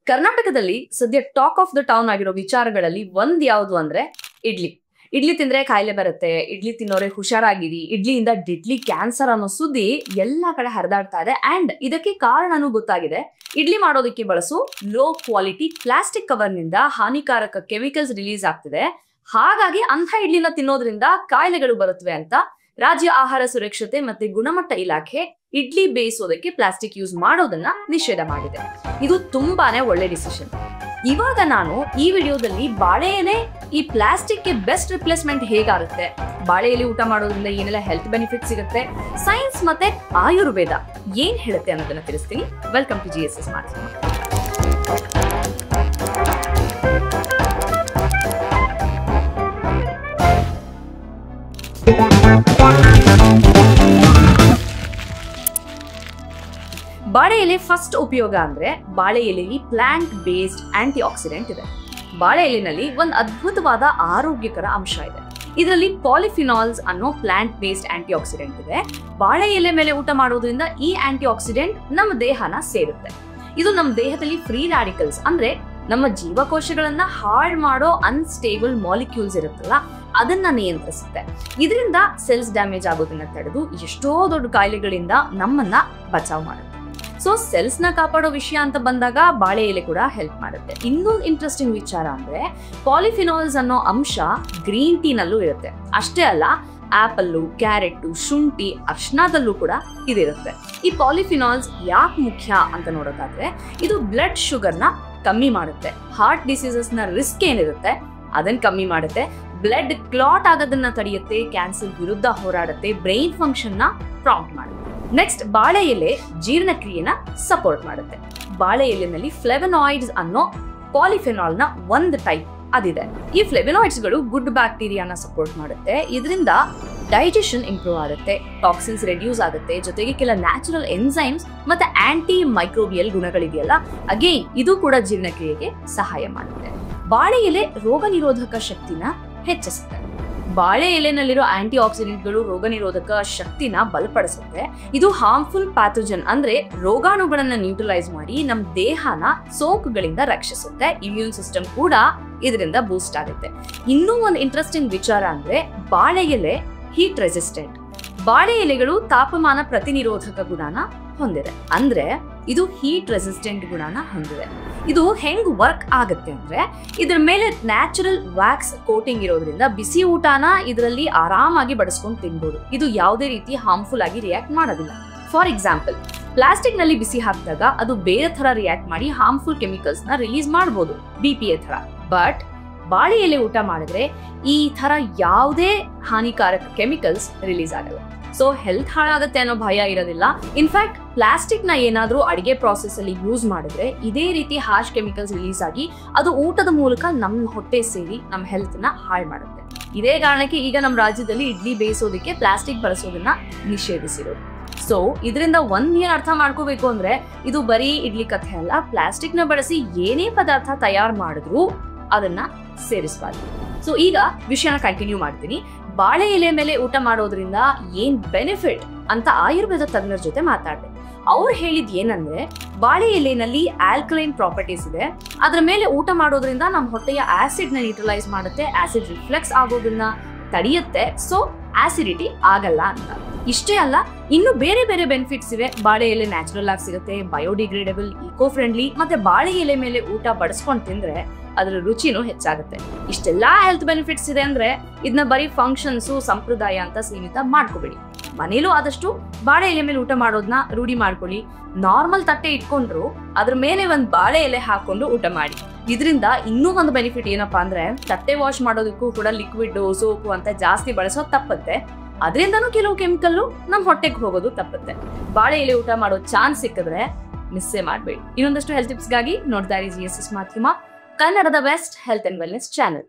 ಕರ್ನಾಟಕದಲ್ಲಿ ಸದ್ಯ talk of the town ಆಗಿರೋ ವಿಚಾರಗಳಲ್ಲಿ ಒಂದ್ ಯಾವುದು ಅಂದ್ರೆ ಇಡ್ಲಿ. ಇಡ್ಲಿ ತಿಂದ್ರೆ ಕಾಯಿಲೆ ಬರುತ್ತೆ, ಇಡ್ಲಿ ತಿನ್ನೋರೆ ಹುಷಾರಾಗಿರಿ, ಇಡ್ಲಿಯಿಂದ ಡಿಡ್ಲಿ ಕ್ಯಾನ್ಸರ್ ಅನ್ನೋ ಸುದ್ದಿ ಎಲ್ಲಾ ಕಡೆ ಹರಿದಾಡ್ತಾ ಇದೆ. ಅಂಡ್ ಇದಕ್ಕೆ ಕಾರಣನೂ ಗೊತ್ತಾಗಿದೆ. ಇಡ್ಲಿ ಮಾಡೋದಕ್ಕೆ ಬಳಸೋ ಲೋ ಕ್ವಾಲಿಟಿ ಪ್ಲಾಸ್ಟಿಕ್ ಕವರ್ ನಿಂದ ಹಾನಿಕಾರಕ ಕೆಮಿಕಲ್ಸ್ ರಿಲೀಸ್ ಆಗ್ತಿದೆ. ಹಾಗಾಗಿ ಅಂಥ ಇಡ್ಲಿನ ತಿನ್ನೋದ್ರಿಂದ ಕಾಯಿಲೆಗಳು ಬರುತ್ತವೆ ಅಂತ ರಾಜ್ಯ ಆಹಾರ ಸುರಕ್ಷತೆ ಮತ್ತೆ ಗುಣಮಟ್ಟ ಇಲಾಖೆ ಇಡ್ಲಿ ಬೇಯಿಸೋದಕ್ಕೆ ಪ್ಲಾಸ್ಟಿಕ್ ಯೂಸ್ ಮಾಡೋದನ್ನ ನಿಷೇಧ ಮಾಡಿದೆ. ಇದು ತುಂಬಾನೇ ಒಳ್ಳೆ ಡಿಸಿಷನ್. ಇವಾಗ ನಾನು ಈ ವಿಡಿಯೋದಲ್ಲಿ ಬಾಳೆ ಎಲೆ ಈ ಪ್ಲಾಸ್ಟಿಕ್ ಗೆ ಬೆಸ್ಟ್ ರಿಪ್ಲೇಸ್ಮೆಂಟ್ ಹೇಗಾಗುತ್ತೆ, ಬಾಳೆ ಎಲೆ ಊಟ ಮಾಡೋದ್ರಿಂದ ಏನೆಲ್ಲ ಹೆಲ್ತ್ ಬೆನಿಫಿಟ್ ಸಿಗುತ್ತೆ, ಸೈನ್ಸ್ ಮತ್ತೆ ಆಯುರ್ವೇದ ಏನ್ ಹೇಳುತ್ತೆ ಅನ್ನೋದನ್ನ ತಿಳಿಸ್ತೀನಿ. ವೆಲ್ಕಮ್ ಟು GSS ಮಾಧ್ಯಮ. ಬಾಳೆ ಎಲೆ ಫಸ್ಟ್ ಉಪಯೋಗ ಅಂದ್ರೆ ಬಾಳೆ ಎಲೆಯಲ್ಲಿ ಪ್ಲಾಂಟ್ ಬೇಸ್ಡ್ ಆಂಟಿ ಆಕ್ಸಿಡೆಂಟ್ ಇದೆ. ಬಾಳೆ ಎಲೆನಲ್ಲಿ ಒಂದು ಅದ್ಭುತವಾದ ಆರೋಗ್ಯಕರ ಅಂಶ ಇದೆ. ಇದರಲ್ಲಿ ಪಾಲಿಫಿನಾಲ್ಸ್ ಅನ್ನೋ ಪ್ಲಾಂಟ್ ಬೇಸ್ಡ್ ಆಂಟಿ ಆಕ್ಸಿಡೆಂಟ್ ಇದೆ. ಬಾಳೆ ಎಲೆ ಮೇಲೆ ಊಟ ಮಾಡೋದ್ರಿಂದ ಈ ಆಂಟಿ ಆಕ್ಸಿಡೆಂಟ್ ನಮ್ಮ ದೇಹನ ಸೇರುತ್ತೆ. ಇದು ನಮ್ಮ ದೇಹದಲ್ಲಿ ಫ್ರೀ ರಾಡಿಕಲ್ಸ್ ಅಂದ್ರೆ ನಮ್ಮ ಜೀವಕೋಶಗಳನ್ನ ಹಾಳು ಮಾಡೋ ಅನ್ಸ್ಟೇಬಲ್ ಮಾಲಿಕ್ಯೂಲ್ಸ್ ಇರುತ್ತಲ್ಲ, ಅದನ್ನ ನಿಯಂತ್ರಿಸುತ್ತೆ. ಇದರಿಂದ ಸೆಲ್ಸ್ ಡ್ಯಾಮೇಜ್ ಆಗೋದನ್ನ ತಡೆದು ಎಷ್ಟೋ ದೊಡ್ಡ ಕಾಯಿಲೆಗಳಿಂದ ನಮ್ಮನ್ನ ಬಚಾವ್ ಮಾಡುತ್ತೆ. ಸೊ ಸೆಲ್ಸ್ ನ ಕಾಪಾಡೋ ವಿಷಯ ಅಂತ ಬಂದಾಗ ಬಾಳೆ ಎಲೆ ಕೂಡ ಹೆಲ್ಪ್ ಮಾಡುತ್ತೆ. ಇನ್ನೊಂದು ಇಂಟ್ರೆಸ್ಟಿಂಗ್ ವಿಚಾರ ಅಂದ್ರೆ ಪಾಲಿಫಿನಾಲ್ಸ್ ಅನ್ನೋ ಅಂಶ ಗ್ರೀನ್ ಟೀ ನಲ್ಲೂ ಇರುತ್ತೆ. ಅಷ್ಟೇ ಅಲ್ಲ, ಆಪಲ್ಲು, ಕ್ಯಾರೆಟ್, ಶುಂಠಿ, ಅರ್ಶನದಲ್ಲೂ ಕೂಡ ಇದಿರುತ್ತೆ. ಈ ಪಾಲಿಫಿನಾಲ್ಸ್ ಯಾಕೆ ಮುಖ್ಯ ಅಂತ ನೋಡೋದಾದ್ರೆ ಇದು ಬ್ಲಡ್ ಶುಗರ್ನ ಕಮ್ಮಿ ಮಾಡುತ್ತೆ, ಹಾರ್ಟ್ ಡಿಸೀಸಸ್ ನ ರಿಸ್ಕ್ ಏನಿರುತ್ತೆ ಅದನ್ನ ಕಮ್ಮಿ ಮಾಡುತ್ತೆ, ಬ್ಲಡ್ ಕ್ಲಾಟ್ ಆಗೋದನ್ನ ತಡೆಯುತ್ತೆ, ಕ್ಯಾನ್ಸರ್ ವಿರುದ್ಧ ಹೋರಾಡುತ್ತೆ, ಬ್ರೈನ್ ಫಂಕ್ಷನ್ ನ ಪ್ರಾಂಪ್ಟ್ ಮಾಡುತ್ತೆ. ನೆಕ್ಸ್ಟ್, ಬಾಳೆ ಎಲೆ ಜೀರ್ಣಕ್ರಿಯೆನ ಸಪೋರ್ಟ್ ಮಾಡುತ್ತೆ. ಬಾಳೆ ಎಲೆನಲ್ಲಿ ಫ್ಲೆವನಾಯ್ಡ್ಸ್ ಅನ್ನೋ ಪಾಲಿಫೆನಾಲ್ ನ ಒಂದು ಟೈಪ್ ಅದಿದೆ. ಈ ಫ್ಲೆವನಾಯ್ಡ್ಸ್ ಗಳು ಗುಡ್ ಬ್ಯಾಕ್ಟೀರಿಯಾನ ಸಪೋರ್ಟ್ ಮಾಡುತ್ತೆ. ಇದರಿಂದ ಡೈಜೆಷನ್ ಇಂಪ್ರೂವ್ ಆಗುತ್ತೆ, ಟಾಕ್ಸಿನ್ಸ್ ರೆಡ್ಯೂಸ್ ಆಗುತ್ತೆ, ಜೊತೆಗೆ ಕೆಲ ನ್ಯಾಚುರಲ್ ಎನ್ಸೈಮ್ಸ್ ಮತ್ತೆ ಆಂಟಿ ಮೈಕ್ರೋಬಿಯಲ್ ಗುಣಗಳಿದೆಯಲ್ಲ, ಅಗೇನ್ ಇದು ಕೂಡ ಜೀರ್ಣಕ್ರಿಯೆಗೆ ಸಹಾಯ ಮಾಡುತ್ತೆ. ಬಾಳೆ ಎಲೆ ರೋಗ ನಿರೋಧಕ ಶಕ್ತಿನ ಹೆಚ್ಚಿಸುತ್ತೆ. ಬಾಳೆ ಎಲೆನಲ್ಲಿರೋ ಆಂಟಿ ಆಕ್ಸಿಡೆಂಟ್ಗಳು ರೋಗ ನಿರೋಧಕ ಶಕ್ತಿನ ಬಲಪಡಿಸುತ್ತೆ. ಇದು ಹಾರ್ಮ್ಫುಲ್ ಪ್ಯಾಥೋಜನ್ ಅಂದ್ರೆ ರೋಗಾಣುಗಳನ್ನ ನ್ಯೂಟ್ರಲೈಸ್ ಮಾಡಿ ನಮ್ಮ ದೇಹನ ಸೋಂಕುಗಳಿಂದ ರಕ್ಷಿಸುತ್ತೆ. ಇಮ್ಯೂನ್ ಸಿಸ್ಟಮ್ ಕೂಡ ಇದರಿಂದ ಬೂಸ್ಟ್ ಆಗುತ್ತೆ. ಇನ್ನೂ ಒಂದು ಇಂಟ್ರೆಸ್ಟಿಂಗ್ ವಿಚಾರ ಅಂದ್ರೆ ಬಾಳೆ ಎಲೆ ಹೀಟ್ ರೆಸಿಸ್ಟೆಂಟ್. ಬಾಳೆ ಎಲೆಗಳು ತಾಪಮಾನ ಪ್ರತಿನಿರೋಧಕ ಗುಣನ ಹೊಂದಿದೆ. ಅಂದ್ರೆ ಇದು ಹೀಟ್ ರೆಸಿಸ್ಟೆಂಟ್ ಗುಣನ ಹೊಂದಿದೆ. ಇದು ಹೆಂಗ್ ವರ್ಕ್ ಆಗುತ್ತೆ ಅಂದ್ರೆ ಇದ್ರ ಮೇಲೆ ನ್ಯಾಚುರಲ್ ವ್ಯಾಕ್ಸ್ ಕೋಟಿಂಗ್ ಇರೋದ್ರಿಂದ ಬಿಸಿ ಊಟನ ಇದರಲ್ಲಿ ಆರಾಮಾಗಿ ಬಡಿಸ್ಕೊಂಡು ತಿನ್ಬೋದು. ಇದು ಯಾವುದೇ ರೀತಿ ಹಾರ್ಮ್ಫುಲ್ ಆಗಿ ರಿಯಾಕ್ಟ್ ಮಾಡೋದಿಲ್ಲ. ಫಾರ್ ಎಕ್ಸಾಂಪಲ್, ಪ್ಲಾಸ್ಟಿಕ್ ನಲ್ಲಿ ಬಿಸಿ ಹಾಕಿದಾಗ ಅದು ಬೇರೆ ತರ ರಿಯಾಕ್ಟ್ ಮಾಡಿ ಹಾರ್ಮ್ಫುಲ್ ಕೆಮಿಕಲ್ಸ್ ನ ರಿಲೀಸ್ ಮಾಡಬಹುದು, BPA ತರ. ಬಟ್ ಬಾಳೆ ಎಲೆ ಊಟ ಮಾಡಿದ್ರೆ ಈ ತರ ಯಾವುದೇ ಹಾನಿಕಾರಕ ಕೆಮಿಕಲ್ಸ್ ರಿಲೀಸ್ ಆಗಲ್ಲ. ಸೊ ಹೆಲ್ತ್ ಹಾಳಾಗುತ್ತೆ ಅನ್ನೋ ಭಯ ಇರೋದಿಲ್ಲ. ಇನ್ಫ್ಯಾಕ್ಟ್ ಪ್ಲಾಸ್ಟಿಕ್ ನ ಏನಾದ್ರೂ ಅಡಿಗೆ ಪ್ರಾಸೆಸ್ ಅಲ್ಲಿ ಯೂಸ್ ಮಾಡಿದ್ರೆ ಇದೇ ರೀತಿ ಹಾರ್ಶ್ ಕೆಮಿಕಲ್ಸ್ ರಿಲೀಸ್ ಆಗಿ ಅದು ಊಟದ ಮೂಲಕ ನಮ್ಮ ಹೊಟ್ಟೆ ಸೇರಿ ನಮ್ಮ ಹೆಲ್ತ್ ನ ಹಾಳು ಮಾಡುತ್ತೆ. ಇದೇ ಕಾರಣಕ್ಕೆ ಈಗ ನಮ್ಮ ರಾಜ್ಯದಲ್ಲಿ ಇಡ್ಲಿ ಬೇಯಿಸೋದಕ್ಕೆ ಪ್ಲಾಸ್ಟಿಕ್ ಬಳಸೋದನ್ನ ನಿಷೇಧಿಸಿರೋದು. ಸೊ ಇದರಿಂದ ಏನ್ ಅರ್ಥ ಮಾಡ್ಕೋಬೇಕು ಅಂದ್ರೆ ಇದು ಬರೀ ಇಡ್ಲಿ ಕಥೆ ಅಲ್ಲ. ಪ್ಲಾಸ್ಟಿಕ್ ನ ಬಳಸಿ ಏನೇ ಪದಾರ್ಥ ತಯಾರು ಮಾಡಿದ್ರು ಅದನ್ನ ಸೇರಿಸಬಾರ್ದು. ಸೊ ಈಗ ವಿಷಯನ ಕಂಟಿನ್ಯೂ ಮಾಡ್ತೀನಿ. ಬಾಳೆ ಎಲೆ ಮೇಲೆ ಊಟ ಮಾಡೋದ್ರಿಂದ ಏನ್ ಬೆನಿಫಿಟ್ ಅಂತ ಆಯುರ್ವೇದ ತಜ್ಞರ ಜೊತೆ ಮಾತಾಡಿದೆ. ಅವ್ರು ಹೇಳಿದ್ ಏನಂದ್ರೆ ಬಾಳೆ ಎಲೆನಲ್ಲಿ ಆಲ್ಕಲೈನ್ ಪ್ರಾಪರ್ಟೀಸ್ ಇದೆ. ಅದ್ರ ಮೇಲೆ ಊಟ ಮಾಡೋದ್ರಿಂದ ನಮ್ಮ ಹೊಟ್ಟೆಯ ಆಸಿಡ್ ನ ನ್ಯೂಟ್ರಲೈಸ್ ಮಾಡುತ್ತೆ, ಆಸಿಡ್ ರಿಫ್ಲೆಕ್ಸ್ ಆಗೋದನ್ನ ತಡೆಯುತ್ತೆ. ಸೊ ಆಸಿಡಿಟಿ ಆಗಲ್ಲ ಅಂತ. ಇಷ್ಟೇ ಅಲ್ಲ, ಇನ್ನು ಬೇರೆ ಬೇರೆ ಬೆನಿಫಿಟ್ಸ್ ಇವೆ. ಬಾಳೆ ಎಲೆ ನ್ಯಾಚುರಲ್ ಆಗಿ ಸಿಗುತ್ತೆ, ಬಯೋಡಿಗ್ರೇಡಬಲ್, ಈಕೋ ಫ್ರೆಂಡ್ಲಿ, ಮತ್ತೆ ಬಾಳೆ ಎಲೆ ಮೇಲೆ ಊಟ ಬಡಿಸ್ಕೊಂಡು ತಿಂದ್ರೆ ಅದರ ರುಚಿನೂ ಹೆಚ್ಚಾಗುತ್ತೆ. ಇಷ್ಟೆಲ್ಲಾ ಹೆಲ್ತ್ ಬೆನಿಫಿಟ್ಸ್ ಇದೆ ಅಂದ್ರೆ ಇದನ್ನ ಬರೀ ಫಂಕ್ಷನ್ಸ್, ಸಂಪ್ರದಾಯ ಅಂತ ಸೀಮಿತ ಮಾಡ್ಕೋಬೇಡಿ. ಮನೇಲೂ ಆದಷ್ಟು ಬಾಳೆ ಎಲೆ ಮೇಲೆ ಊಟ ಮಾಡೋದನ್ನ ರೂಢಿ ಮಾಡ್ಕೊಳ್ಳಿ. ನಾರ್ಮಲ್ ತಟ್ಟೆ ಇಟ್ಕೊಂಡ್ರು ಅದ್ರ ಮೇಲೆ ಒಂದ್ ಬಾಳೆ ಎಲೆ ಹಾಕೊಂಡು ಊಟ ಮಾಡಿ. ಇದರಿಂದ ಇನ್ನೂ ಒಂದು ಬೆನಿಫಿಟ್ ಏನಪ್ಪಾ ಅಂದ್ರೆ ತಟ್ಟೆ ವಾಶ್ ಮಾಡೋದಕ್ಕೂ ಕೂಡ ಲಿಕ್ವಿಡ್, ಸೋಪು ಅಂತ ಜಾಸ್ತಿ ಬಳಸೋದು ತಪ್ಪತ್ತೆ. ಅದರಿಂದನೂ ಕೆಲವು ಕೆಮಿಕಲ್ ನಮ್ ಹೊಟ್ಟೆಗೆ ಹೋಗೋದು ತಪ್ಪತ್ತೆ. ಬಾಳೆ ಎಲೆ ಊಟ ಮಾಡೋ ಚಾನ್ಸ್ ಸಿಕ್ಕಿದ್ರೆ ಮಿಸ್ಸೇ ಮಾಡಬೇಡಿ. ಇನ್ನೊಂದಷ್ಟು ಹೆಲ್ತ್ ಟಿಪ್ಸ್ಗಾಗಿ ನೋಡ್ತಾ ಇರಿ GSS ಮಾಧ್ಯಮ, ಕನ್ನಡದ best health and wellness channel.